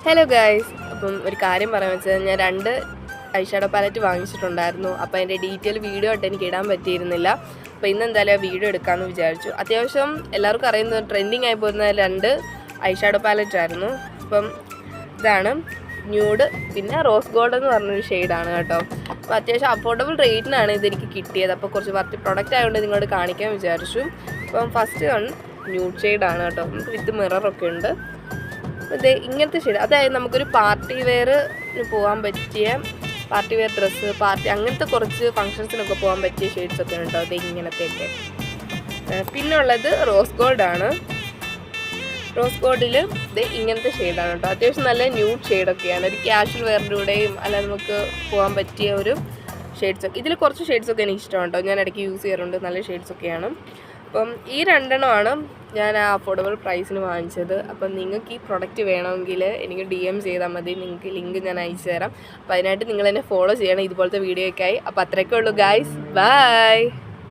Hello guys, അപ്പം ഒരു കാര്യം പറയാൻ വെച്ചാൽ ഞാൻ 2 ഐഷാഡോ പാലറ്റ് വാങ്ങിച്ചിട്ടുണ്ടായിരുന്നു. അപ്പോൾ അതിൻ്റെ ഡീറ്റെയിൽ വീഡിയോ ആയിട്ട് എനിക്ക് ഇടാൻ പറ്റിയിരുന്നില്ല. അപ്പോൾ ഇന്ന് എന്തായാലും വീഡിയോ എടുക്കാമെന്ന് വിചാരിച്ചു. അത്യാവശ്യം എല്ലാവർക്കും അറിയുന്ന ട്രെൻഡിങ് ആയി പോരുന്ന 2 ഐഷാഡോ പാലറ്റ് ആയിരുന്നു. അപ്പം ഇതാണ് ന്യൂഡ്, പിന്നെ റോസ് ഗോൾഡ് എന്ന് പറഞ്ഞൊരു ഷെയ്ഡാണ് കേട്ടോ. അപ്പോൾ അത്യാവശ്യം അഫോർഡബിൾ റേറ്റിനാണ് ഇതെനിക്ക് കിട്ടിയത്. അപ്പോൾ കുറച്ച് വർത്തി പ്രൊഡക്റ്റ് ആയതുകൊണ്ട് നിങ്ങളോട് കാണിക്കാൻ വിചാരിച്ചു. അപ്പം ഫസ്റ്റ് വൺ ന്യൂഡ് ഷെയ്ഡാണ് കേട്ടോ. നമുക്ക് വിത്ത് മിററൊക്കെ ഉണ്ട്. അതെ, ഇങ്ങനത്തെ ഷെയ്ഡ്, അതായത് നമുക്കൊരു പാർട്ടി വെയറിന് പോകാൻ പറ്റിയ പാർട്ടി വെയർ ഡ്രസ്സ്, പാർട്ടി അങ്ങനത്തെ കുറച്ച് ഫങ്ഷൻസിനൊക്കെ പോകാൻ പറ്റിയ ഷെയ്ഡ്സൊക്കെ ഉണ്ടോ. അത് ഇങ്ങനത്തെയൊക്കെ. പിന്നെ ഉള്ളത് റോസ് ഗോൾഡാണ്. റോസ് ഗോൾഡിൽ ഇത് ഇങ്ങനത്തെ ഷെയ്ഡാണ് കേട്ടോ. അത്യാവശ്യം നല്ല ന്യൂഡ് ഷെയ്ഡൊക്കെയാണ്. ഒരു ക്യാഷ്വൽ വെയറിലൂടെയും അല്ലാതെ നമുക്ക് പോകാൻ പറ്റിയ ഒരു ഷെയ്ഡ്സൊക്കെ. ഇതിൽ കുറച്ച് ഷെയ്ഡ്സൊക്കെ എനിക്ക് ഇഷ്ടമാണ് കേട്ടോ. ഞാൻ ഇടയ്ക്ക് യൂസ് ചെയ്യാറുണ്ട്. നല്ല ഷെയ്ഡ്സൊക്കെയാണ്. അപ്പം ഈ 2 എണ്ണമാണ് ഞാൻ ആ അഫോർഡബിൾ പ്രൈസിന് വാങ്ങിച്ചത്. അപ്പം നിങ്ങൾക്ക് ഈ പ്രൊഡക്റ്റ് വേണമെങ്കിൽ എനിക്ക് DM ചെയ്താൽ മതി. നിങ്ങൾക്ക് ലിങ്ക് ഞാൻ അയച്ചു തരാം. അപ്പോൾ അതിനായിട്ട് നിങ്ങൾ എന്നെ ഫോളോ ചെയ്യണം ഇതുപോലത്തെ വീഡിയോയ്ക്കായി. അപ്പോൾ അത്രയൊക്കെ ഉള്ളൂ ഗൈസ്. ബൈ.